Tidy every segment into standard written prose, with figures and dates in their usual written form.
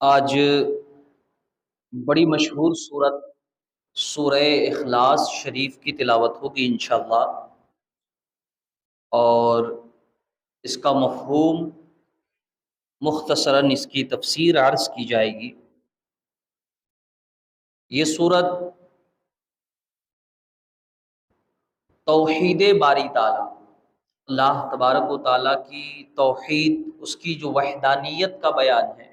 آج بڑی مشہور صورت سورہ اخلاص شریف کی تلاوت ہوگی انشاءاللہ، اور اس کا مفہوم مختصراً اس کی تفسیر عرض کی جائے گی۔ یہ صورت توحید باری تعالیٰ، اللہ تبارک و تعالیٰ کی توحید، اس کی جو وحدانیت کا بیان ہے،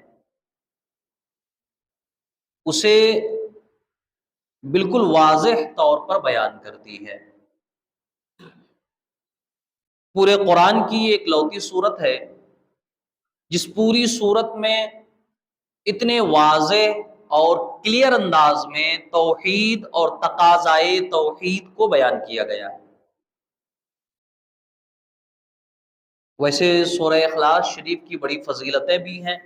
اسے بالکل واضح طور پر بیان کرتی ہے۔ پورے قرآن کی ایک لوتی صورت ہے جس پوری صورت میں اتنے واضح اور کلیئر انداز میں توحید اور تقاضائے توحید کو بیان کیا گیا ہے۔ ویسے سورہ اخلاص شریف کی بڑی فضیلتیں بھی ہیں،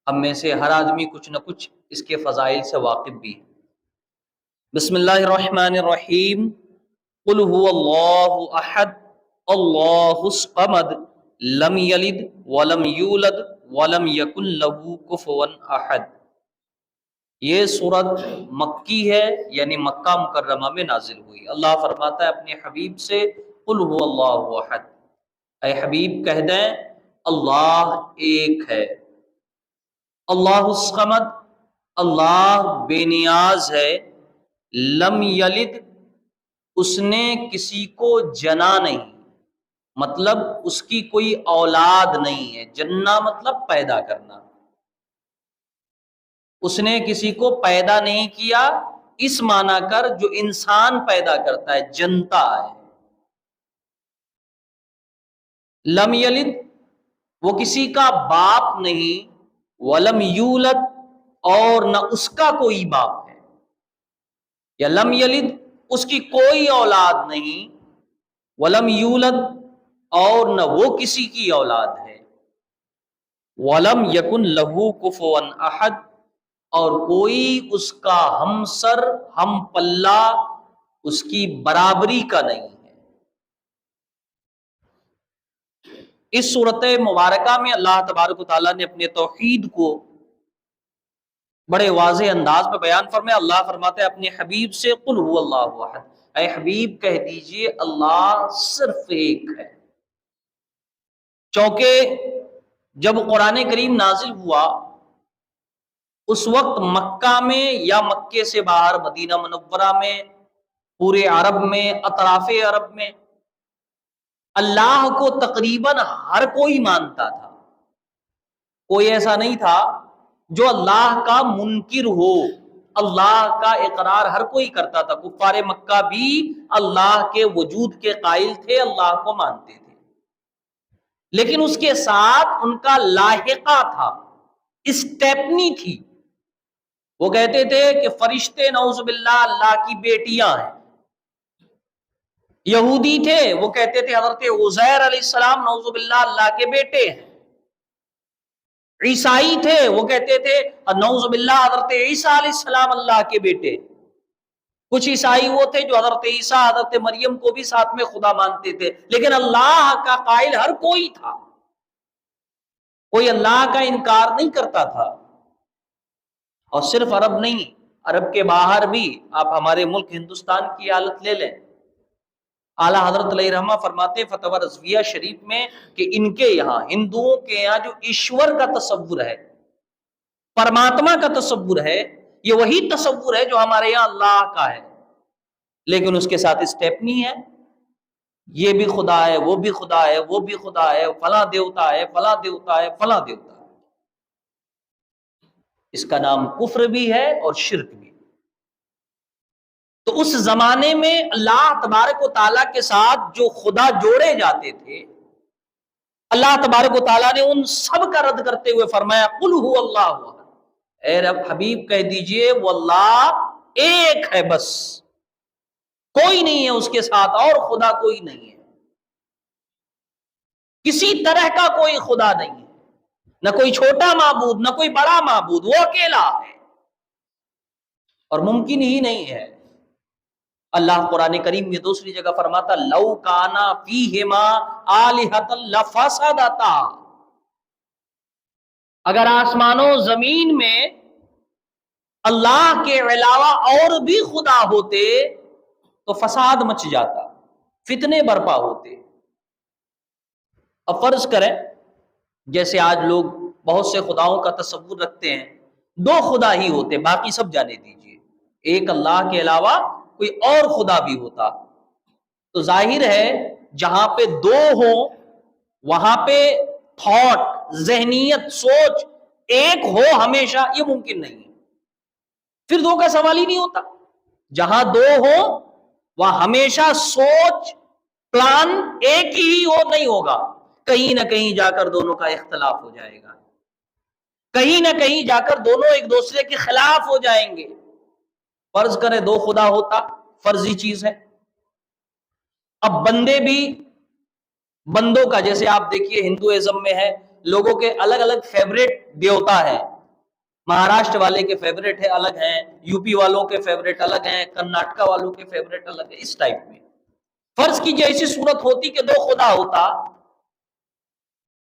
ہم میں سے ہر آدمی کچھ نہ کچھ اس کے فضائل سے واقف بھی ہے۔ بسم اللہ الرحمن الرحیم، قل هو اللہ احد اللہ الصمد لم یلد ولم یولد ولم یکن لہ کفوا احد۔ یہ سورت مکی ہے، یعنی مکہ مکرمہ میں نازل ہوئی۔ اللہ فرماتا ہے اپنے حبیب سے، قل هو اللہ احد، اے حبیب کہہ دیں اللہ ایک ہے، اللہ الصمد، اللہ بے نیاز ہے، لم یلد، اس نے کسی کو جنا نہیں، مطلب اس کی کوئی اولاد نہیں ہے۔ جننا مطلب پیدا کرنا، اس نے کسی کو پیدا نہیں کیا، اس معنی کر جو انسان پیدا کرتا ہے، جنتا ہے۔ لم یلد، وہ کسی کا باپ نہیں، ولم یولد، اور نہ اس کا کوئی باپ ہے، یا لم یلد اس کی کوئی اولاد نہیں، ولم یولد اور نہ وہ کسی کی اولاد ہے، ولم یکن لہ کفوا احد، اور کوئی اس کا ہمسر ہم پلہ اس کی برابری کا نہیں ہے۔ اس صورت مبارکہ میں اللہ تبارک و تعالیٰ نے اپنے توحید کو بڑے واضح انداز میں بیان فرمایا۔ اللہ فرماتے ہیں اپنے حبیب سے، قل هو اللہ احد، اے حبیب کہہ دیجئے اللہ صرف ایک ہے۔ چونکہ جب قرآن کریم نازل ہوا اس وقت مکہ میں یا مکے سے باہر مدینہ منورہ میں، پورے عرب میں، اطراف عرب میں اللہ کو تقریباً ہر کوئی مانتا تھا۔ کوئی ایسا نہیں تھا جو اللہ کا منکر ہو، اللہ کا اقرار ہر کوئی کرتا تھا۔ کفار مکہ بھی اللہ کے وجود کے قائل تھے، اللہ کو مانتے تھے، لیکن اس کے ساتھ ان کا لاحقہ تھا، اسٹیپنی تھی۔ وہ کہتے تھے کہ فرشتے نعوذ باللہ اللہ کی بیٹیاں ہیں۔ یہودی تھے، وہ کہتے تھے حضرت عزیر علیہ السلام نعوذ باللہ اللہ کے بیٹے ہیں۔ عیسائی تھے، وہ کہتے تھے نعوذ باللہ حضرت عیسیٰ علیہ السلام اللہ کے بیٹے۔ کچھ عیسائی وہ تھے جو حضرت عیسیٰ حضرت مریم کو بھی ساتھ میں خدا مانتے تھے، لیکن اللہ کا قائل ہر کوئی تھا، کوئی اللہ کا انکار نہیں کرتا تھا۔ اور صرف عرب نہیں، عرب کے باہر بھی، آپ ہمارے ملک ہندوستان کی حالت لے لیں، اعلیٰ حضرت علیہ رحمہ فرماتے ہیں فتویٰ رضویہ شریف میں کہ ان کے یہاں، ہندوؤں کے یہاں جو ایشور کا تصور ہے، پرماتما کا تصور ہے، یہ وہی تصور ہے جو ہمارے یہاں اللہ کا ہے، لیکن اس کے ساتھ اسٹیپنی ہے، یہ بھی خدا ہے، وہ بھی خدا ہے، وہ بھی خدا ہے، فلاں دیوتا ہے، فلاں دیوتا ہے، فلاں دیوتا ہے۔ اس کا نام کفر بھی ہے اور شرک بھی۔ تو اس زمانے میں اللہ تبارک و تعالیٰ کے ساتھ جو خدا جوڑے جاتے تھے، اللہ تبارک و تعالیٰ نے ان سب کا رد کرتے ہوئے فرمایا قل هو اللہ احد، اے رب حبیب کہہ دیجئے وہ اللہ ایک ہے، بس کوئی نہیں ہے اس کے ساتھ، اور خدا کوئی نہیں ہے، کسی طرح کا کوئی خدا نہیں ہے، نہ کوئی چھوٹا معبود نہ کوئی بڑا معبود، وہ اکیلا ہے، اور ممکن ہی نہیں ہے۔ اللہ قرآن کریم میں دوسری جگہ فرماتا لو کانا فیہما آلہۃ لفسدتا، اگر آسمان و زمین میں اللہ کے علاوہ اور بھی خدا ہوتے تو فساد مچ جاتا، فتنے برپا ہوتے۔ اب فرض کریں جیسے آج لوگ بہت سے خداؤں کا تصور رکھتے ہیں، دو خدا ہی ہوتے، باقی سب جانے دیجیے، ایک اللہ کے علاوہ کوئی اور خدا بھی ہوتا تو ظاہر ہے جہاں پہ دو ہوں وہاں پہ تھاٹ، ذہنیت، سوچ ایک ہو ہمیشہ، یہ ممکن نہیں ہے، پھر دو کا سوال ہی نہیں ہوتا۔ جہاں دو ہو وہاں ہمیشہ سوچ، پلان ایک ہی ہو، نہیں ہوگا، کہیں نہ کہیں جا کر دونوں کا اختلاف ہو جائے گا، کہیں نہ کہیں جا کر دونوں ایک دوسرے کے خلاف ہو جائیں گے۔ فرض کریں دو خدا ہوتا، فرضی چیز ہے، اب بندے بھی، بندوں کا جیسے آپ دیکھیے ہندوازم میں ہے، لوگوں کے الگ الگ فیوریٹ دیوتا ہے، مہاراشٹر والے کے فیوریٹ ہے الگ ہیں، یو پی والوں کے فیوریٹ الگ ہیں، کرناٹکا والوں کے فیوریٹ الگ ہیں، اس ٹائپ میں فرض کیجئے ایسی صورت ہوتی کہ دو خدا ہوتا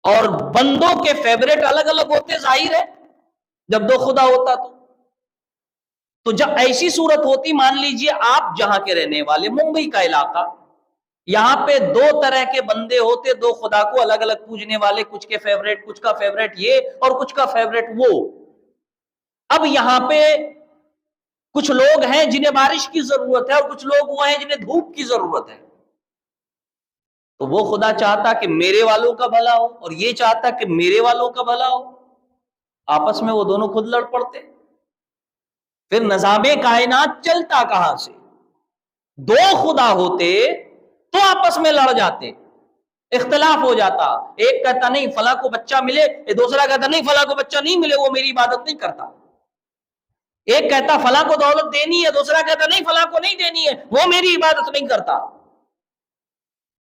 اور بندوں کے فیوریٹ الگ الگ ہوتے، ظاہر ہے جب دو خدا ہوتا تو جب ایسی صورت ہوتی، مان لیجئے آپ جہاں کے رہنے والے ممبئی کا علاقہ، یہاں پہ دو طرح کے بندے ہوتے، دو خدا کو الگ الگ پوجنے والے، کچھ کے فیوریٹ، کچھ کا فیوریٹ یہ اور کچھ کا فیوریٹ وہ۔ اب یہاں پہ کچھ لوگ ہیں جنہیں بارش کی ضرورت ہے اور کچھ لوگ وہ ہیں جنہیں دھوپ کی ضرورت ہے، تو وہ خدا چاہتا کہ میرے والوں کا بھلا ہو اور یہ چاہتا کہ میرے والوں کا بھلا ہو، آپس میں وہ دونوں خود لڑ پڑتے، پھر نظام کائنات چلتا کہاں سے؟ دو خدا ہوتے تو آپس میں لڑ جاتے، اختلاف ہو جاتا، ایک کہتا نہیں فلاں کو بچہ ملے، دوسرا کہتا نہیں فلاں کو بچہ نہیں ملے وہ میری عبادت نہیں کرتا، ایک کہتا فلاں کو دولت دینی ہے، دوسرا کہتا نہیں فلاں کو نہیں دینی ہے وہ میری عبادت نہیں کرتا،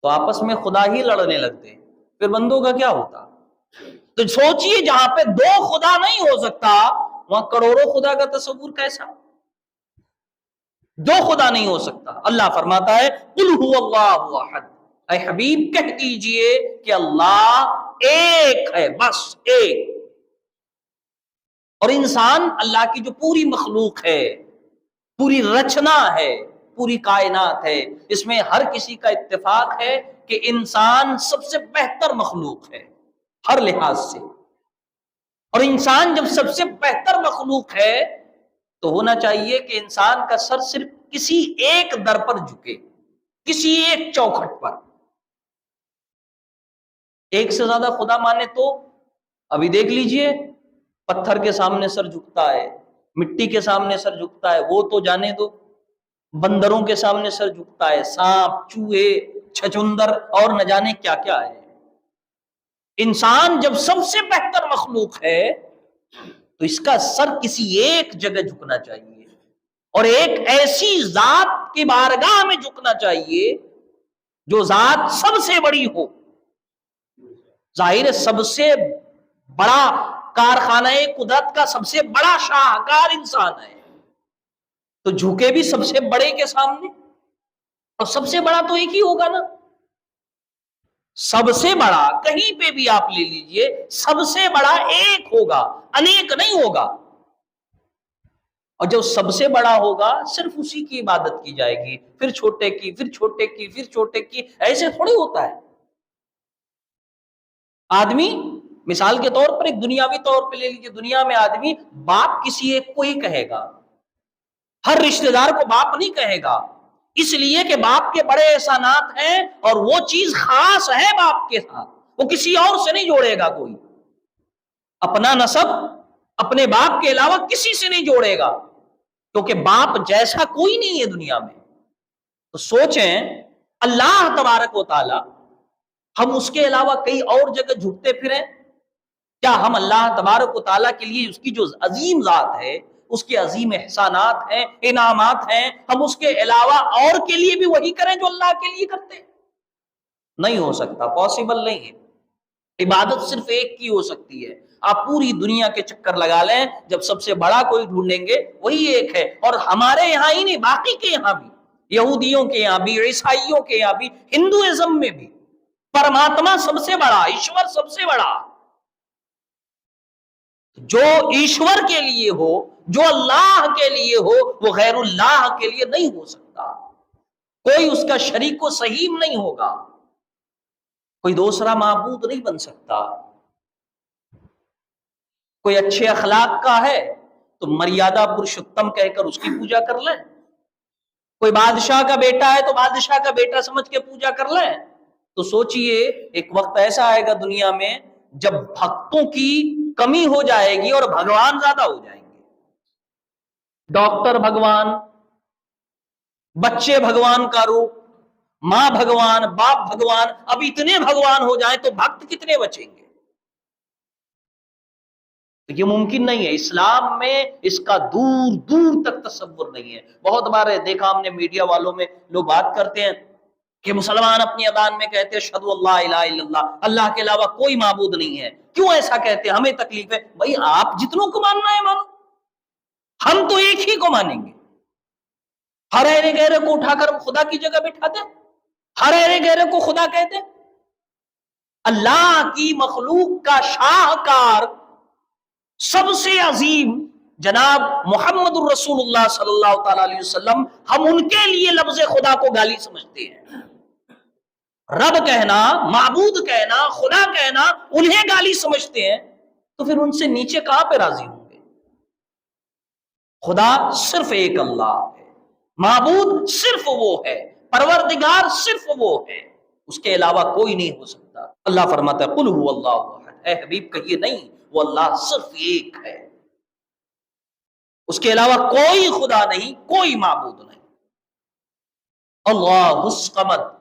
تو آپس میں خدا ہی لڑنے لگتے، پھر بندوں کا کیا ہوتا؟ تو سوچئے جہاں پہ دو خدا نہیں ہو سکتا وہاں کروڑوں خدا کا تصور کیسا؟ دو خدا نہیں ہو سکتا۔ اللہ فرماتا ہے قل هو اللہ احد، اے حبیب کہہ دیجئے کہ اللہ ایک ہے، بس ایک۔ اور انسان اللہ کی جو پوری مخلوق ہے، پوری رچنا ہے، پوری کائنات ہے، اس میں ہر کسی کا اتفاق ہے کہ انسان سب سے بہتر مخلوق ہے ہر لحاظ سے، اور انسان جب سب سے بہتر مخلوق ہے تو ہونا چاہیے کہ انسان کا سر صرف کسی ایک در پر جھکے، کسی ایک چوکھٹ پر۔ ایک سے زیادہ خدا مانے تو ابھی دیکھ لیجئے پتھر کے سامنے سر جھکتا ہے، مٹی کے سامنے سر جھکتا ہے، وہ تو جانے دو، بندروں کے سامنے سر جھکتا ہے، سانپ، چوہے، چھچندر اور نہ جانے کیا کیا ہے۔ انسان جب سب سے بہتر مخلوق ہے تو اس کا سر کسی ایک جگہ جھکنا چاہیے اور ایک ایسی ذات کی بارگاہ میں جھکنا چاہیے جو ذات سب سے بڑی ہو۔ ظاہر ہے سب سے بڑا کارخانہ قدرت کا سب سے بڑا شاہکار انسان ہے، تو جھکے بھی سب سے بڑے کے سامنے، اور سب سے بڑا تو ایک ہی ہوگا نا، سب سے بڑا کہیں پہ بھی آپ لے لیجئے، سب سے بڑا ایک ہوگا، انیک نہیں ہوگا، اور جو سب سے بڑا ہوگا صرف اسی کی عبادت کی جائے گی، پھر چھوٹے کی، پھر چھوٹے کی، پھر چھوٹے کی، ایسے تھوڑی ہوتا ہے۔ آدمی مثال کے طور پر ایک دنیاوی طور پہ لے لیجئے، دنیا میں آدمی باپ کسی ایک کو ہی کہے گا، ہر رشتہ دار کو باپ نہیں کہے گا، اس لیے کہ باپ کے بڑے احسانات ہیں اور وہ چیز خاص ہے باپ کے ساتھ، وہ کسی اور سے نہیں جوڑے گا، کوئی اپنا نسب اپنے باپ کے علاوہ کسی سے نہیں جوڑے گا، کیونکہ باپ جیسا کوئی نہیں ہے دنیا میں۔ تو سوچیں اللہ تبارک و تعالی، ہم اس کے علاوہ کئی اور جگہ جھکتے پھریں؟ کیا ہم اللہ تبارک و تعالیٰ کے لیے اس کی جو عظیم ذات ہے، اس کے عظیم احسانات ہیں، انعامات ہیں، ہم اس کے علاوہ اور کے لیے بھی وہی کریں جو اللہ کے لیے کرتے؟ نہیں ہو سکتا، پاسبل نہیں ہے۔ عبادت صرف ایک کی ہو سکتی ہے۔ آپ پوری دنیا کے چکر لگا لیں، جب سب سے بڑا کوئی ڈھونڈیں گے وہی ایک ہے، اور ہمارے یہاں ہی نہیں، باقی کے یہاں بھی، یہودیوں کے یہاں بھی، عیسائیوں کے یہاں بھی، ہندوازم میں بھی پرماتما سب سے بڑا، ایشور سب سے بڑا۔ جو ایشور کے لیے ہو، جو اللہ کے لیے ہو، وہ غیر اللہ کے لیے نہیں ہو سکتا۔ کوئی اس کا شریک و سہیم نہیں ہوگا، کوئی دوسرا معبود نہیں بن سکتا۔ کوئی اچھے اخلاق کا ہے تو مریادہ پرشتم کہہ کر اس کی پوجا کر لیں، کوئی بادشاہ کا بیٹا ہے تو بادشاہ کا بیٹا سمجھ کے پوجا کر لیں۔ تو سوچئے ایک وقت ایسا آئے گا دنیا میں جب بھکتوں کی کمی ہو جائے گی اور بھگوان زیادہ ہو جائیں گے۔ ڈاکٹر بھگوان، بچے بھگوان کا روپ، ماں بھگوان، باپ بھگوان، اب اتنے بھگوان ہو جائیں تو بھکت کتنے بچیں گے؟ یہ ممکن نہیں ہے۔ اسلام میں اس کا دور دور تک تصور نہیں ہے۔ بہت بار دیکھا ہم نے میڈیا والوں میں لوگ بات کرتے ہیں کہ مسلمان اپنی اذان میں کہتے ہیں اشہدو اللہ الہ الا اللہ، اللہ کے علاوہ کوئی معبود نہیں ہے۔ کیوں ایسا کہتے ہیں؟ ہمیں تکلیف ہے۔ بھائی آپ جتنوں کو ماننا ہے مانو، ہم تو ایک ہی کو مانیں گے۔ ہر ایرے گہرے کو اٹھا کر خدا کی جگہ بٹھاتے، ہر ایرے گہرے کو خدا کہتے۔ اللہ کی مخلوق کا شاہکار، سب سے عظیم جناب محمد الرسول اللہ صلی اللہ تعالی علیہ وسلم، ہم ان کے لیے لفظ خدا کو گالی سمجھتے ہیں۔ رب کہنا، معبود کہنا، خدا کہنا انہیں گالی سمجھتے ہیں، تو پھر ان سے نیچے کہاں پہ راضی ہوں گے؟ خدا صرف ایک اللہ ہے، معبود صرف وہ ہے، پروردگار صرف وہ ہے، اس کے علاوہ کوئی نہیں ہو سکتا۔ اللہ فرماتا ہے قل هو اللہ احد، اے حبیب کہیے نہیں، وہ اللہ صرف ایک ہے، اس کے علاوہ کوئی خدا نہیں، کوئی معبود نہیں۔ اللہ الصمد،